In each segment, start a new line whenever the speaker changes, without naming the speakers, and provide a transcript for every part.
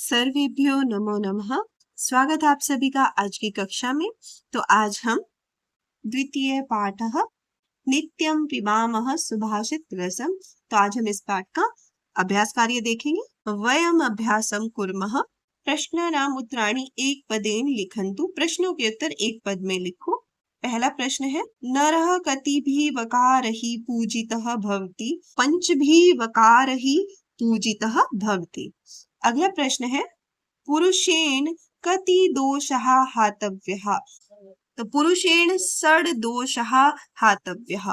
सर्वेभ्यो नमो नमः। स्वागत है आप सभी का आज की कक्षा में। तो आज हम द्वितीय पाठः नित्यं पिबामः सुभाषित रसम। तो आज हम इस पाठ का अभ्यास कार्य देखेंगे। वयम अभ्यासम कुर्मः। प्रश्नानाम् उत्तराणि एक पदेन लिखन्तु। प्रश्नों के उत्तर एक पद में लिखो। पहला प्रश्न है नरः कतिभिः वकारैः पूजितः भवति। पंचभिः वकारैः पूजितः भवति। अगला प्रश्न है पुरुषेण कति दोषः हातव्यः। तो पुरुषेण षड दोषः हातव्यः।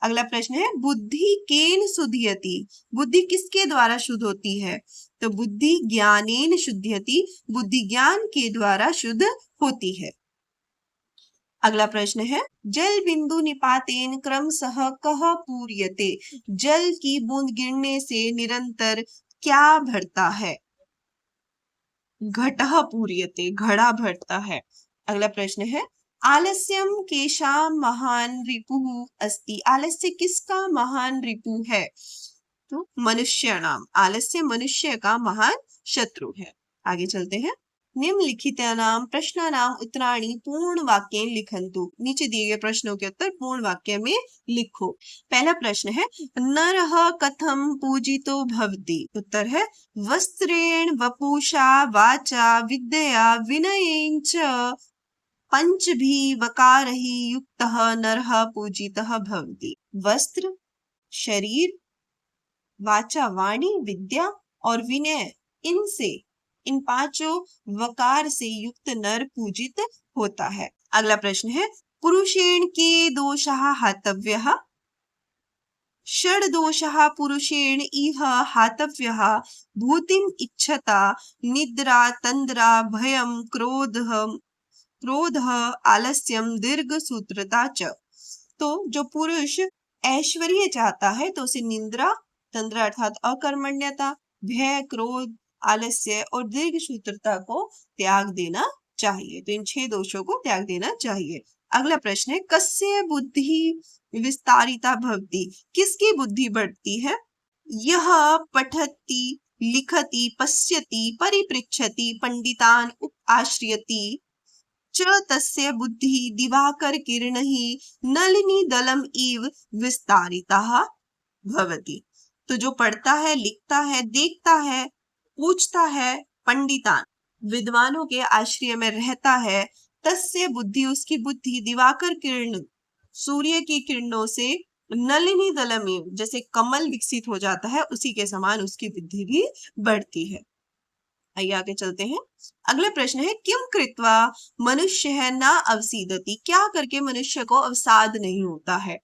अगला प्रश्न है बुद्धि केन शुध्यति। बुद्धि किसके द्वारा शुद्ध होती है। तो बुद्धि ज्ञानेन शुध्यति। बुद्धि ज्ञान के द्वारा शुद्ध होती है। अगला प्रश्न है जल बिंदु निपातेन क्रमशः कः पूर्यते। जल की बूंद गिरने से निरंतर क्या भरता है। घटः पूर्यते, घड़ा भरता है। अगला प्रश्न है आलस्यम केषां महान रिपुः अस्ति। आलस्य किसका महान रिपु है। तो मनुष्य नाम। आलस्य मनुष्य का महान शत्रु है। आगे चलते हैं निम्नलिखितानां प्रश्नानां उत्तराणि पूर्ण वाक्येन लिखन्तु। नीचे दिए गए प्रश्नों के उत्तर पूर्ण वाक्य में लिखो। पहला प्रश्न है नरः कथं पूजितो भवति। उत्तर है वस्त्रेण वपुषा वाचा विद्यया विनयेन च पंचभिः वकारैः युक्तः नरः पूजितः भवति। वस्त्र, शरीर, वाचा वाणी, विद्या और विनय, इनसे इन पांचों वकार से युक्त नर पूजित होता है। अगला प्रश्न है पुरुषेण के दोषः हातव्यः। षड दोषः पुरुषेण इह हातव्यः भूतिम इच्छता निद्रा तंद्रा भयम क्रोधः आलस्यम दीर्घ सूत्रता च। तो जो पुरुष ऐश्वर्य चाहता है तो उसे निद्रा, तंद्रा अर्थात अकर्मण्यता, भय, क्रोध, आलस्य और दीर्घ सूत्रता को त्याग देना चाहिए। तो इन 6 दोषों को त्याग देना चाहिए। अगला प्रश्न है कस्य बुद्धि विस्तारिता भवति। किसकी बुद्धि बढ़ती है। यह पठति लिखति पश्यति परिपृच्छति पंडितान आश्रयति च तस्य बुद्धि दिवाकर किरणैः नलिनी दलम इव विस्तारितः भवति। तो जो पढ़ता है, लिखता है, देखता है, पूछता है, पंडितान विद्वानों के आश्रय में रहता है, तस्य बुद्धि उसकी बुद्धि दिवाकर किरण सूर्य की किरणों से नलिनी दलम इव जैसे कमल विकसित हो जाता है उसी के समान उसकी बुद्धि भी बढ़ती है। आइए आगे चलते हैं। अगला प्रश्न है किम कृत्वा मनुष्य है ना अवसीदति। क्या करके मनुष्य को अवसाद नहीं होता है।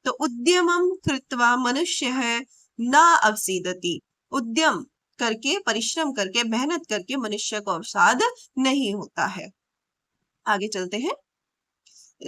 तो उद्यमम कृत्वा मनुष्य है ना अवसीदति। उद्यम करके, परिश्रम करके, मेहनत करके मनुष्य को अवसाद नहीं होता है। आगे चलते हैं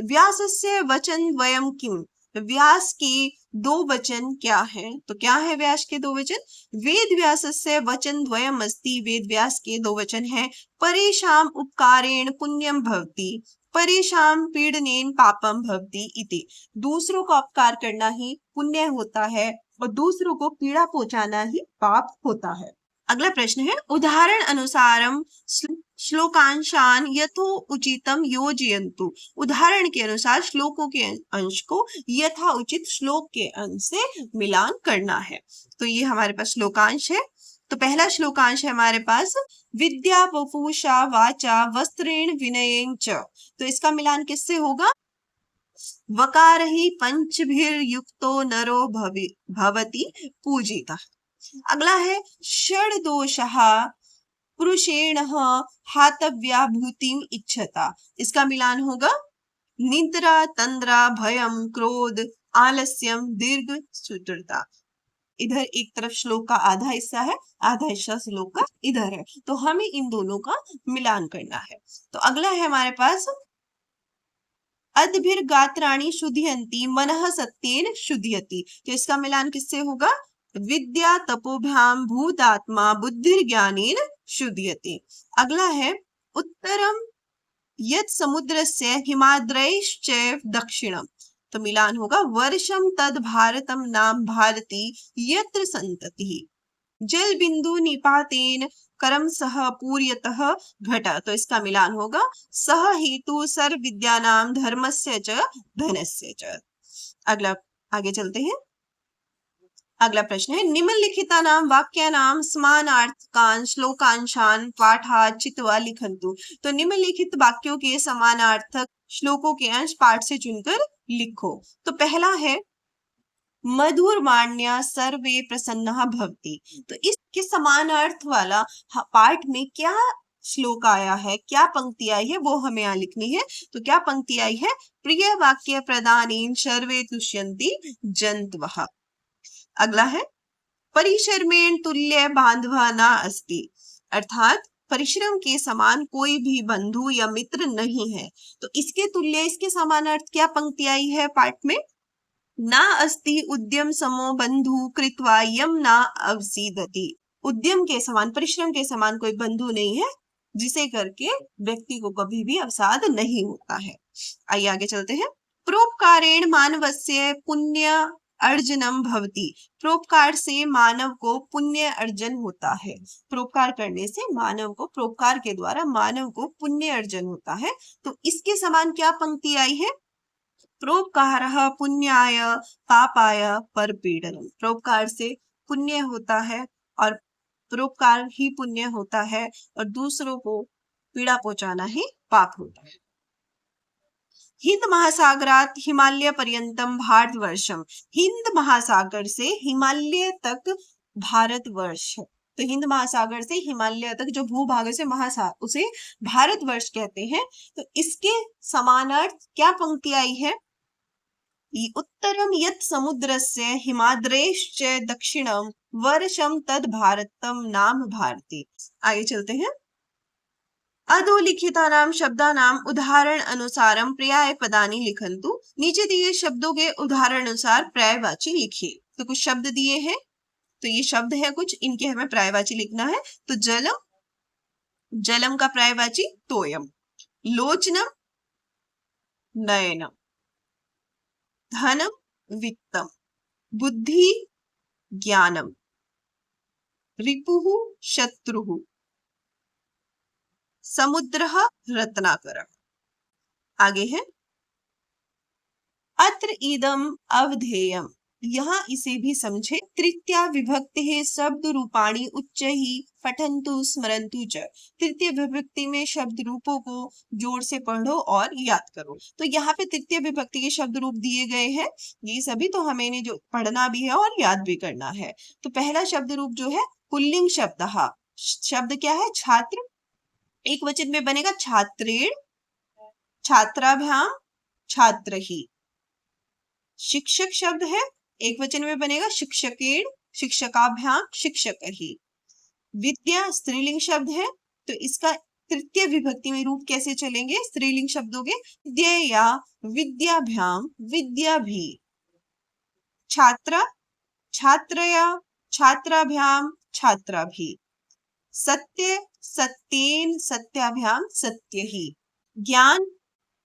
व्यासस्य वचन द्वयम किम। व्यास के 2 वचन क्या है। तो क्या है व्यास के 2 वचन। वेद व्यासस्य वचन द्वयम अस्ति। वेद व्यास के 2 वचन है परेषाम उपकारेण पुण्यम भवति परेषाम पीड़नेन पापम भवति इति। दूसरों का उपकार करना ही पुण्य होता है और दूसरों को पीड़ा पहुंचाना ही पाप होता है। अगला प्रश्न है उदाहरण अनुसारम श्लोकांशान यथो उचितम योजयन्तु। उदाहरण के अनुसार श्लोकों के अंश को यथा उचित श्लोक के अंश से मिलान करना है। तो ये हमारे पास श्लोकांश है। तो पहला श्लोकांश है हमारे पास विद्या वपुषा वाचा वस्त्रेण विनयेन च। तो इसका मिलान किससे होगा। वकारैः पंचभिर्युक्तो नरो भवति पूजितः। अगला है षड दोषः पुरुषेण हातव्या भूतिम इच्छता। इसका मिलान होगा निद्रा तंद्रा भयम क्रोध आलस्यम दीर्घ सूत्रता। इधर एक तरफ श्लोक का आधा हिस्सा है, आधा हिस्सा श्लोक का इधर है, तो हमें इन दोनों का मिलान करना है। तो अगला है हमारे पास अद्भिर्गात्राणि शुध्यन्ति मनः सत्येन शुध्यति। तो इसका मिलान किससे होगा विद्या तपोभ्याम भूतात्मा बुद्धिर्ज्ञानेन शुध्यति। अगला है उत्तरम यत् समुद्रस्य हिमाद्रैश्चैव दक्षिणम। तो मिलान होगा वर्षम तद भारतम नाम भारती यत्र संतति। जल बिंदु निपातेन करम सह पूर्यतः घट, तो इसका मिलान होगा सह हेतु सर्व विद्यानाम धर्मस्य च धनस्य च। अगला आगे चलते हैं। अगला प्रश्न है निम्नलिखितानां वाक्यानां समानार्थकान् श्लोकांशान् पाठात् चित्वा लिखन्तु। तो निम्नलिखित वाक्यों के समानार्थक श्लोकों के अंश पाठ से चुनकर लिखो। तो पहला है मधुरवाण्या सर्वे प्रसन्नः भवति। तो इसके समान अर्थ वाला पाठ में क्या श्लोक आया है, क्या पंक्ति आई है, वो हमें यहाँ लिखनी है। तो क्या पंक्ति आई है, प्रिय वाक्य प्रदानेन सर्वे तुष्यन्ति जन्तवः। अगला है परिश्रमेण तुल्य बांधवा न अस्ति, अर्थात परिश्रम के समान कोई भी बंधु या मित्र नहीं है। तो इसके तुल्य, इसके समान अर्थ क्या पंक्ति आई है पाठ में, ना अस्ति उद्यम समो बंधु कृत्वा यम ना अवसीदति। उद्यम के समान, परिश्रम के समान कोई बंधु नहीं है जिसे करके व्यक्ति को कभी भी अवसाद नहीं होता है। आइए आगे चलते हैं। परोपकारेण मानवस्य पुण्य अर्जनम भवति। परोपकार से मानव को पुण्य अर्जन होता है। परोपकार करने से मानव को, परोपकार के द्वारा मानव को पुण्य अर्जन होता है। तो इसके समान क्या पंक्ति आई है, परोपकारः पुण्याय पापाय परपीडनम्। परोपकार से पुण्य होता है और परोपकार ही पुण्य होता है और दूसरों को पीड़ा पहुंचाना ही पाप होता है। हिंद महासागरात हिमालय पर्यंतम भारतवर्षम। हिंद महासागर से हिमालय तक भारतवर्ष है। तो हिंद महासागर से हिमालय तक जो भूभाग से महासागर, उसे भारतवर्ष कहते हैं। तो इसके समानार्थ क्या पंक्ति आई है, उत्तरम यत् समुद्रस्य हिमाद्रेश्च दक्षिणम वर्षम तद भारतम नाम भारती। आगे चलते हैं। अधोलिखितानां शब्दानां उदाहरण अनुसारम पर्याय पदानि लिखन्तु। नीचे दिए शब्दों के उदाहरण अनुसार पर्यायवाची लिखिए। तो कुछ शब्द दिए हैं, तो ये शब्द है कुछ, इनके हमें पर्यायवाची लिखना है। तो जलम, जलम का पर्यायवाची तोयम। लोचनम नयनम। धनम वित्तम। बुद्धि ज्ञानम। रिपुः शत्रुः। समुद्रः रत्नाकरः। आगे है अत्र इदम अवधेयम। यहाँ इसे भी समझे। तृतीया विभक्ति शब्द रूपाणी उच्च ही पठन्तु स्मरन्तु च। तृतीय विभक्ति में शब्द रूपों को जोर से पढ़ो और याद करो। तो यहाँ पे तृतीय विभक्ति के शब्द रूप दिए गए हैं, ये सभी तो हमें ने जो पढ़ना भी है और याद भी करना है। तो पहला शब्द रूप जो है पुल्लिंग शब्द, शब्द क्या है, छात्र। एक वचन में बनेगा छात्रेण, छात्राभ्याम, छात्रही। शिक्षक शब्द है, एक वचन में बनेगा शिक्षकेण, शिक्षकाभ्याम, शिक्षकही। विद्या स्त्रीलिंग शब्द है, तो इसका तृतीय विभक्ति में रूप कैसे चलेंगे स्त्रीलिंग शब्दों के, विद्या, विद्याभ्याम, विद्याभी। छात्रा, छात्रया, छात्राभ्याम, छात्राभी। सत्य, सत्येन, सत्याभ्याम, सत्यही। ज्ञान,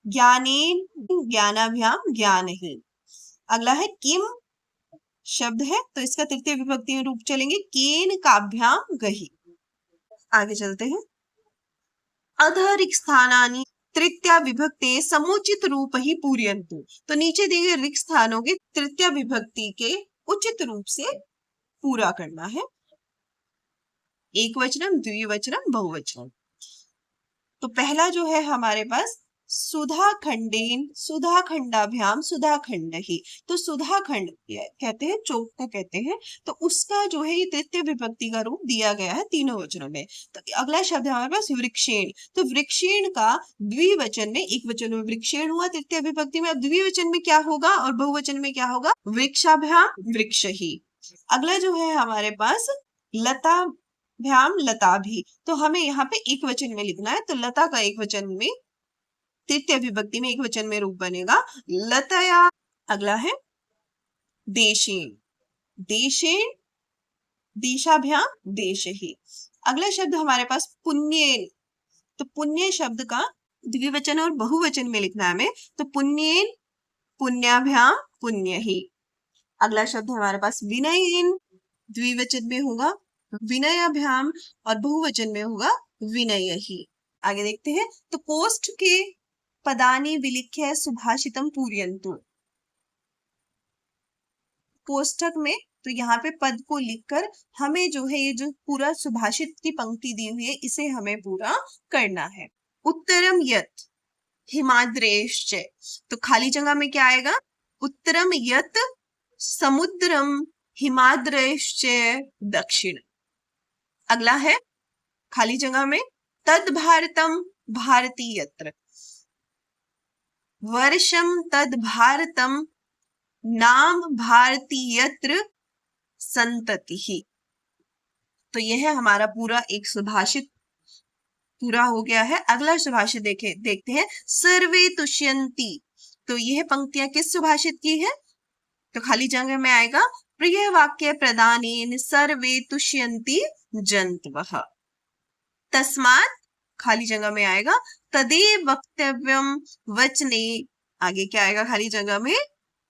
ज्ञानेन, ज्ञानाभ्याम, ज्ञानही। अगला है किम शब्द है, तो इसका तृतीय विभक्ति में रूप चलेंगे केन, काभ्याम, गही। आगे चलते हैं। अधरिक स्थानानि तृतीया विभक्ति समुचित रूप ही पूर्यन्तु। तो नीचे दिए गए रिक्त स्थानों के तृतीय विभक्ति के उचित रूप से पूरा करना है। एक वचनम, द्विवचनम, बहुवचनम। तो पहला जो है हमारे पास सुधाखंडेन, सुधाखंडाभ्याम, सुधाखंडही। तो सुधाखंड कहते हैं, चौक को कहते हैं। तो उसका जो है ये तृतीय विभक्ति का रूप दिया गया है तीनों वचनों में। तो अगला शब्द है हमारे पास वृक्षेण। तो वृक्षेण का द्विवचन में, एक वचन में वृक्षेण हुआ तृतीय विभक्ति में, अब द्विवचन में क्या होगा और बहुवचन में क्या होगा, वृक्षाभ्याम, वृक्षही। अगला जो है हमारे पास लता भ्याम, लता भी। तो हमें यहाँ पे एक वचन में लिखना है। तो लता का एक वचन में, तृतीय विभक्ति में एक वचन में रूप बनेगा लतया। अगला है देशेन, देशेन, देशाभ्याम, देशही। अगला शब्द हमारे पास पुण्येन। तो पुण्य शब्द का द्विवचन और बहुवचन में लिखना है हमें। तो पुण्येन, पुण्याभ्याम, पुण्यही। अगला शब्द हमारे पास विनयेन, द्विवचन में होगा विनयाभ्याम और बहुवचन में होगा विनयहि। आगे देखते हैं, तो पोस्ट के पदानि विलिख्य सुभाषितम पूरयन्तु। कोष्ठक में तो यहाँ पे पद को लिखकर हमें जो है ये जो पूरा सुभाषित की पंक्ति दी हुई है इसे हमें पूरा करना है। उत्तरम यत् हिमाद्रेश्च, तो खाली जगह में क्या आएगा? उत्तरम यत् समुद्रम हिमाद्रेश्च दक्षिण। अगला है खाली जगह में तद भारतम भारतीयत्र, वर्षम तद भारतम नाम भारतीयत्र संतति। तो यह है हमारा पूरा एक सुभाषित पूरा हो गया है। अगला सुभाषित देखते हैं, सर्वे तुष्यन्ति। तो यह पंक्तियां किस सुभाषित की है? तो खाली जगह में आएगा प्रिय वाक्य प्रदानेन सर्वे तुष्यन्ति जन्तवः। तस्मात् खाली जगह में आएगा तदेव वक्तव्यम वचने, आगे क्या आएगा खाली जगह में?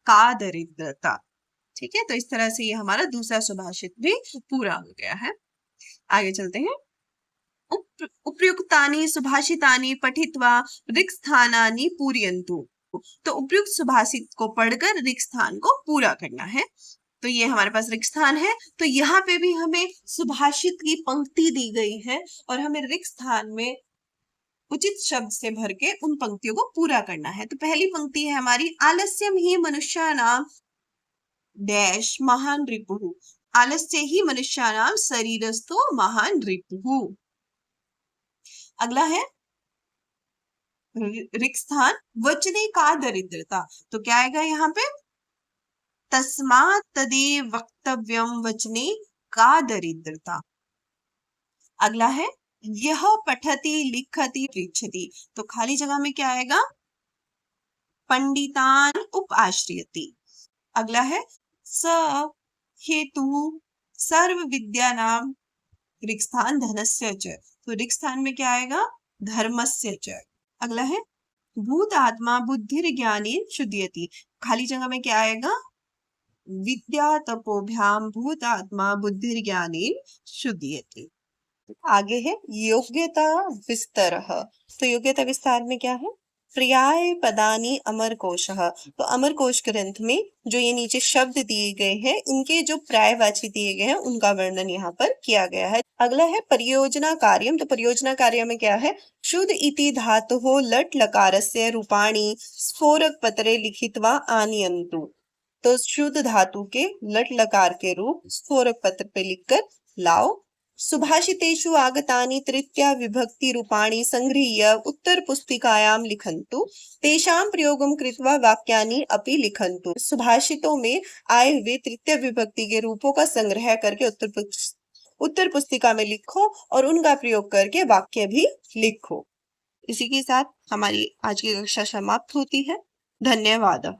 का दरिद्रता। ठीक है, तो इस तरह से ये हमारा दूसरा सुभाषित भी पूरा हो गया है। आगे चलते हैं, उपयुक्तानि सुभाषितानि पठित्वा रिक्तस्थानानि पूरयन्तु। तो उपयुक्त सुभाषित को पढ़कर रिक्त स्थान को पूरा करना है। तो ये हमारे पास रिक्त स्थान है, तो यहाँ पे भी हमें सुभाषित की पंक्ति दी गई है और हमें रिक्त स्थान में उचित शब्द से भर के उन पंक्तियों को पूरा करना है। तो पहली पंक्ति है हमारी, आलस्यम ही मनुष्यानाम डैश महान रिपुः। आलस्य ही मनुष्यानाम शरीरस्थो महान रिपुः। अगला है रिक्त स्थान, वचने का दरिद्रता। तो क्या आएगा यहाँ पे? तस्मात् तदेव वक्तव्यम वचने का दरिद्रता। अगला है यह पठति लिखति पृच्छति। तो खाली जगह में क्या आएगा? पंडितान उपाश्रयति। अगला है स हेतु सर्व विद्यानाम रिक्त स्थान धनस्य च। तो रिक्त स्थान में क्या आएगा? धर्मस्य च। अगला है भूत आत्मा बुद्धिर ज्ञाने शुद्धयति। खाली जगह में क्या आएगा? विद्या तपोभ्याम भूत आत्मा बुद्धिर ज्ञाने शुद्धयति। आगे है योग्यता विस्तरः। तो योग्यता विस्तार में क्या है? प्रियाय पदानि अमरकोशः। तो अमरकोश ग्रंथ में जो ये नीचे शब्द दिए गए हैं इनके जो पर्यायवाची दिए गए हैं उनका वर्णन यहाँ पर किया गया है। अगला है परियोजना कार्यम। तो परियोजना कार्य में क्या है? शुद्ध इति धातुः लट लकारस्य रूपाणि स्फोरक पत्रे लिखित्वा आनयन्तु। तो शुद्ध धातु के लट लकार के रूप स्फोरक पत्र पे लिखकर लाओ। सुभाषितेषु आगतानि तृतीया विभक्ति रूपाणि संगृह्य उत्तर पुस्तिकायां लिखन्तु। तेषां प्रयोगं कृत्वा वाक्यानि अपि लिखन्तु। सुभाषितों में आए हुए तृतीय विभक्ति के रूपों का संग्रह करके उत्तर पुस्तिका में लिखो और उनका प्रयोग करके वाक्य भी लिखो। इसी के साथ हमारी आज की कक्षा समाप्त होती है। धन्यवाद।